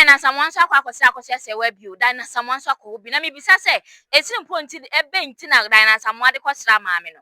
na Asamoah so Akosua Serwaa bio dan na Asamoah so akobi na me bisa say etin ponti ebe nti na dan na Asamoah de kwosra maame no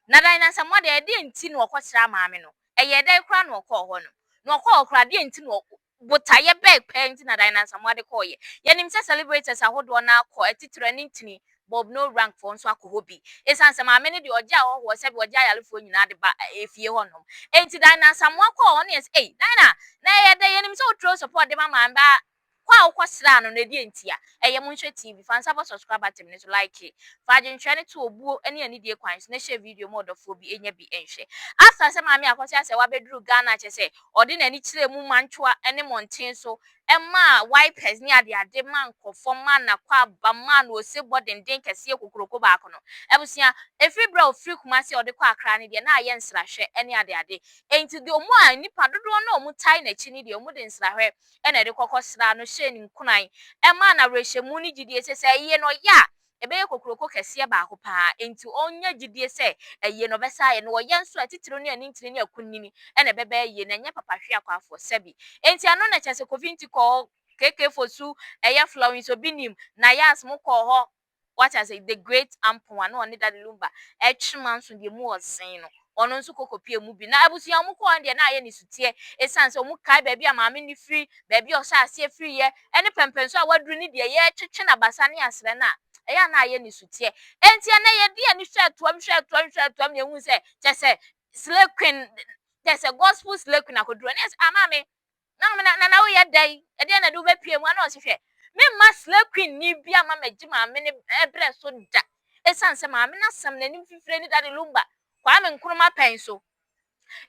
na dan na Asamoah de ede nti na kwosra maame no eye de kra na okọ ho no na okọ okra de nti na botaye be pe nti na dan na Asamoah de koye ye nim say celebrators ahodo na akọ etitire ni ntini Bob no rank for nso akohobi esanse maame ne de oja ho se be oja yalefo nyina de ba efie ho no enti dan na Asamoah kọ ho ne yes dan na ye de ye nim say otro support de mama ba kwa ukwasira no na di entia eye munhwe TV fan sabo subscribe button ne to like fa je nhwe ne to obuo ene ani die kwan so na share video mo odofo bi enya bi enhwe after se maami Akosua Serwaa beduru Ghana che se odi na ni kire mu manchoa ene monten so emma wipers ni ade man kofo man na kwa ba man o se body den kese kokroko ba ko no ebusia efri bra ofri kumase odi kwa akra ne de na aye nsrahwe ene ade enti de omu a nipa dodo na omu tai na chi ne de omu de nsrahwe ene de kokosra no ni nkunan ema na rehemu ni gidie se ye no ya ebe kokroko kese ba ko pa enti onya gidie se ye no besa ye no ye nso atitiro ne ani ntini ne akunini ene bebe ye na nya papa hwe akwafo sebi enti ano na chese kovinti ko keke fosu eye flowing binim na yas mo ko ho what I say the great ampo no oni that lumba etchman so de mu osen no ono nso kokopie mu bi na abusia mu ko ande na aye ni sutie esanse mu kai ba bia maame ni free ba bia o sha ase free ye ene pempen so a waduru ni de ye twetwe na basa ne asre na eya na aye ni sutie enti na ye de ani hwetuam ne hu se chese slay queen chese gospel slay queen akoduro ne amame na wo ye dai e de na do be pie mu na o hwe me ma slay queen ni bia ma maji maame ne ebre so da esanse maame na sam na nim fifire ni da de lumba kwa me nkruma pen so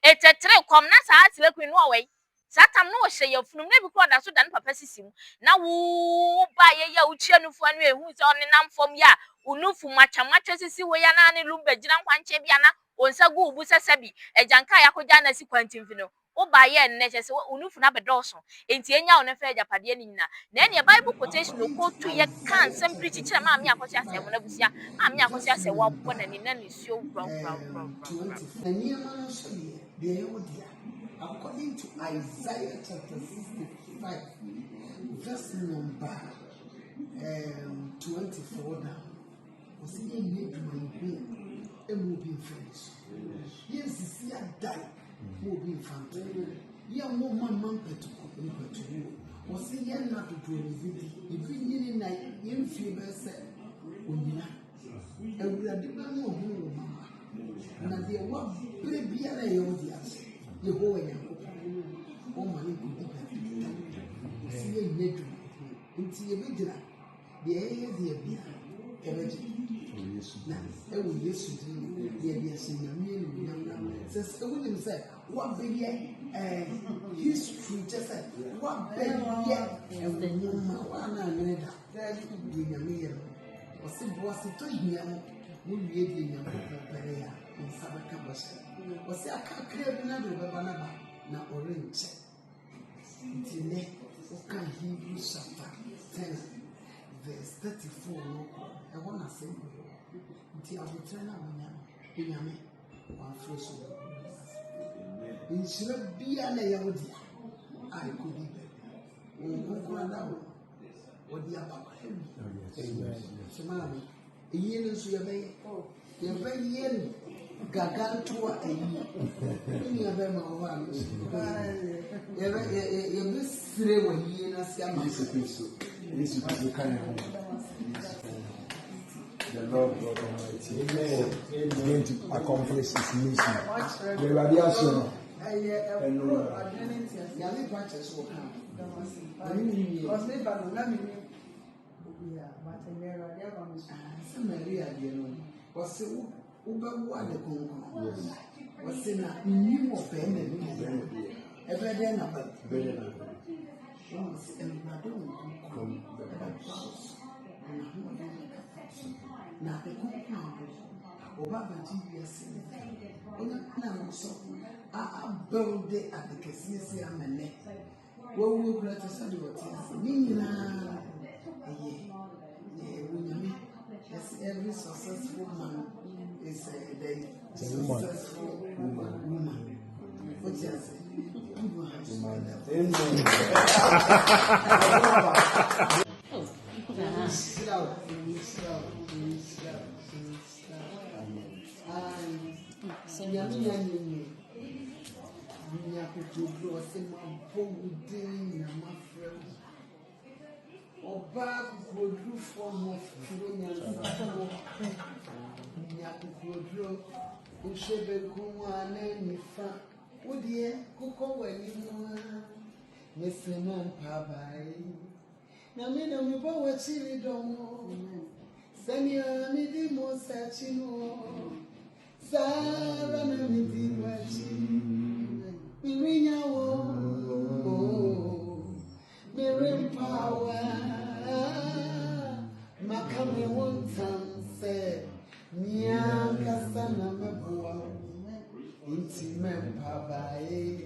etetre kom na sa atile kwinu owe satam no hye yafunum na bi ko da so da ne papa sisim na wo ba ye ya uchi anufu anu ehu se oni namfom ya unufu macha sisi wo ya na ne lumba gina nkwanche bia na onsa gu ubu sesabi ejanka ya koja na si kwantimfino wo ba ye nne che se unufu na bedoso enti enya wo ne fa japade ni nyina na ene bible quotation no ko tu ye kan sem preach kire ma mi Akosua Serwaa na busia ma mi Akosua Serwaa bo na ni na ni sio bro. According to Isaiah chapter 65, verse number 24 now, was he made to my being a moving face. Yes, is a die moving fountain. Yeah, more man to company to you. Was he not to do anything? If you need a night, in fever said, Unina, and we are different no home. And there was baby and a audience. The whole oh my good see a needle into a vigil. The air the beer, I will use the idea saying a million says William said, what baby history just said, what baby and the one I made in a meal was it to him. We read in your Perea in Sabacabas. Was I can't clear another banana now orange. Until next, what can he use chapter 10, verse 34? I want to say, until I will turn out in Yame, one first of all. In Shrubia, I could be better. What the other? So, Mammy. Yen so ye be yen gagantua eyi ye be ma wa no ye be sire wa yen asia ma Yesu Kristo kan the Lord God Almighty is going to accomplish his mission. The radiation and Maria, was Uba the Congo. Was in a new of Ben ever then about once and Madame come now the compound Obaba GBS on a plan so I build it at the Cassia Mane. What will let us do it? Nina, yes, every successful man is a successful woman. What you say? Oba kukodru form of Nyakukodru Ushebe kuwa nifa Udie kuko wenimu Nesema mpabai Na mina miba wachiri domo Sanya midi mosa chino Sara na midi wachiri Mirinya wo Mirim power Makame wontam se Nyanka sana mebua Inti mempa bae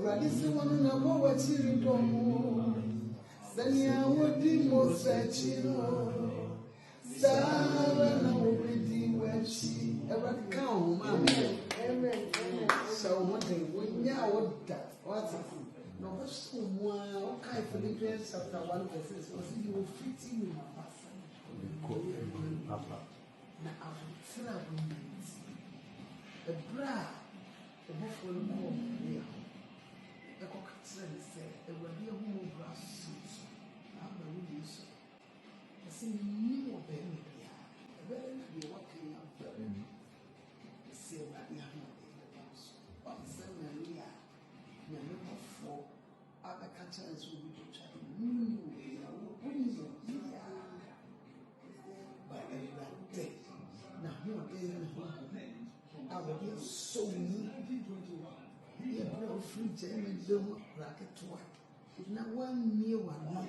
Radisi wanu na wawa chiri domo Sanya wadi mosa chino Sara na wadi wachi Radika mami So one thing Wanya wada What's it? No, what's okay, Philippians chapter 1 verse 6 was you will fit in my person. Papa. Now I will tell you a bra, the buffalo more here. A cocktail say, a radio who brass suits. I'm the woodies. I see you baby. A very be walking out there. See what you have in the house. But suddenly, you're looking for other cultures will be to try. But every day, now you're getting I will be so neat. You're no free German, don't racket to work. Now one near one,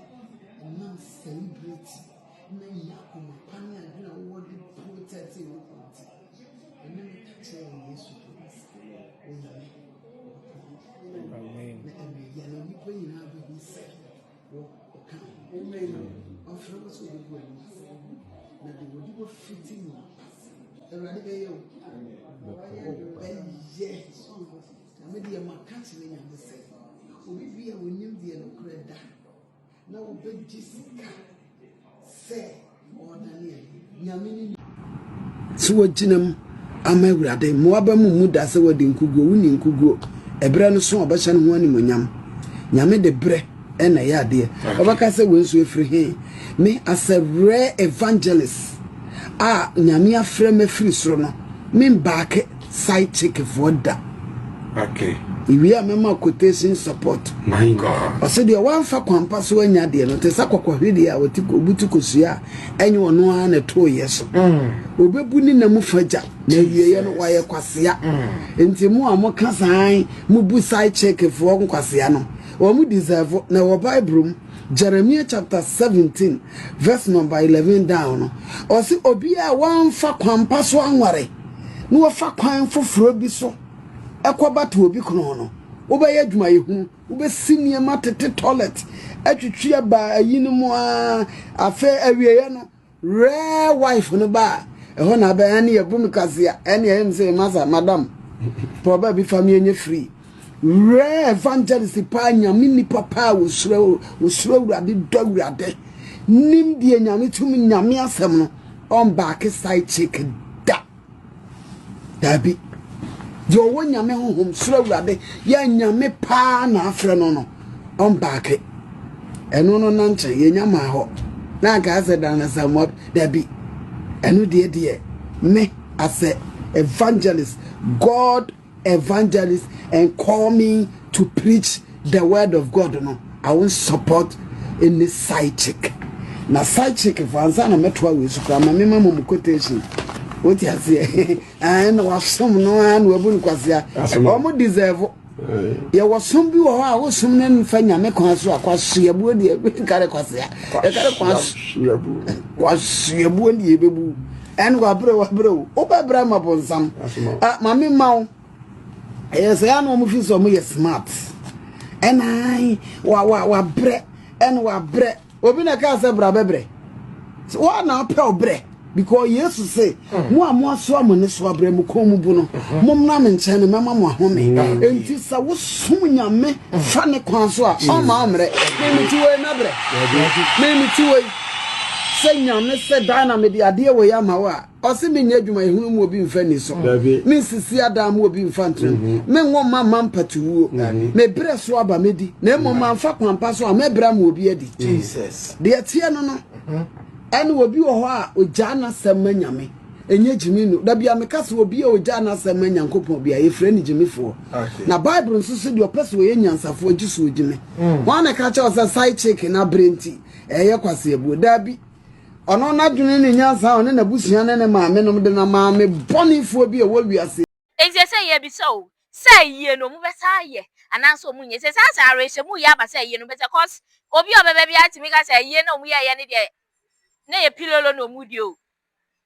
and now celebrate. Now you come upon and you know what the protest in the party. And then you tell yes to this. Amen. So jinam amewrade mo abamu muda se wadi nkugo wuni nkugo ebre no so obehye no ho animonyam nyame de bre na ya de obaka se wensu efri he me as a rare evangelist nyame afre me free soro no me back side check for da okay we are mema quotation support my god o se de wan fa kwampa so anya de no te sakwakwa de a wotiko butukosua enye ono a na to yeso obebu ni na mu faja na wiye no waye kwasea enti mu a mo kasan mu bu side check for kwasea no o mu deserve na wo bible Jeremiah chapter 17 verse number 11 down o se obi a wan fa kwampa so anware no wo fa kwan foforo bi so ekoba to obi kono no wo be yadwuma yehu wo be sinie matete toilet atwitwa ba ayini mu afa awieye no rare wife no ba eho na ba ane yebum kasea ane yem say masa madam proba bi family nye free rare evangelist pa nyame ni papa wo suro urade dawurade nim die nyame tum nyame asem no on back side chicken da dabi yo wo nyame honhom suro urade ya nyame pa na afre no on back eno no nanche ye nyama ho na ga se dan Asamoah dabi eno de me as a evangelist, God evangelist, and call me to preach the word of God. No, I won't support any side chick. Na side chick if answer na metwa we so kra ma me mama quotation. What you say? And was some no and we bun kwasia. Omo deserve. Ye was some bi wo ha wo some na mfa nyame kwan so akwaso abu de kare kwasia. E kare kwaso abu de ebebu. En wabre o babra mabonsam mame mawo say no mo fi so mo yes smart en ai wa bre en wa bre obi na ka se bra bebre so wa na pe obre because Jesus say mo so amone so abrɛ mu kom bu no mom na me nkyɛn ne mama mo ahome enti sa wo som nyame fa ne kwan so a o ma amrɛ me ti we na brɛ me ti we say nyame say dana me di ade we ya ma wa o se me nya adwuma ehunu mu obi mfa ni so me sisi adam obi mfa ntren me nwo mama mpatuwo me brɛ so aba me di na mo ma mfa kwampa so a me brɛ mo obi adi Jesus de atie no no ene obi wo ho a ogya na sem nyame enye jimi no da bia me kase obi a ogya na sem nyankopon bia ye frɛ ni jimifo na bible nso so de opese we nyansafo agiso ogime wan na ka cha o say side chick na brenti eye kwase ebu da bi ono na dwene ne nyansa one na busua ne maame no de na maame bonifo bi e wo wiase eze say ye bi so say ye no mu besa ye ananso mu nye say say arehye mu ye aba say ye no besa cause obi obebe bi atimi ka say ye no mu ye ne de na ye pilolo no mu di o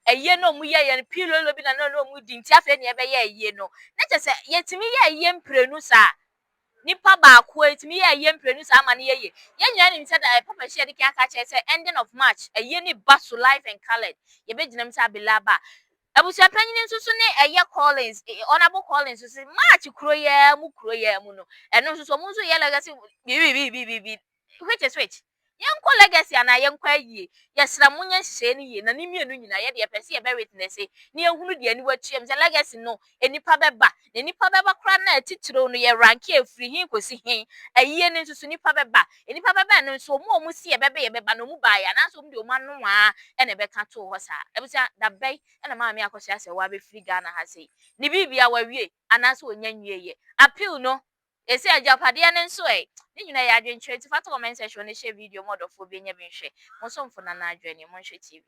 eye no mu ye pilolo bi na no mu di nti afa ne ebe ye no na che say ye timi ye mprenu sa nipa ba ko etimi ye mprenu sa ama ne ye nyina nim say da papa share de kan ka che say ending of March eye ni back to life and colored ye be ginam sa belaba abusia panyin nsusu ne eye Collins honorable Collins nsusu March kuro ye mu no eno nsusu mu nso ye legacy bi which yenko legacy ana yenko ayie yesra munye hye ne ye na ne mienu nyina ye de pese ye be witness ne ehunu de ani watuem se legacy no enipa beba ne nipa beba kra na atitiro no ye rank afiri hin kosi hin ayie ne nsusu nipa beba enipa beba no nso mu si ye beba no mu ba ya na so mu de o manu a ene be ka to ho sa ebusa da bai ena ma me Akosua Serwaa be free Ghana ha sei ne bibia wa wie ana so onya nwie appeal no esi ajapade ne nso ni nyina ya adwenkyerɛ ti fa to comment section ne share video model fo be nya bi nhwɛ mo so mfo na na adwene mo nhwɛ TV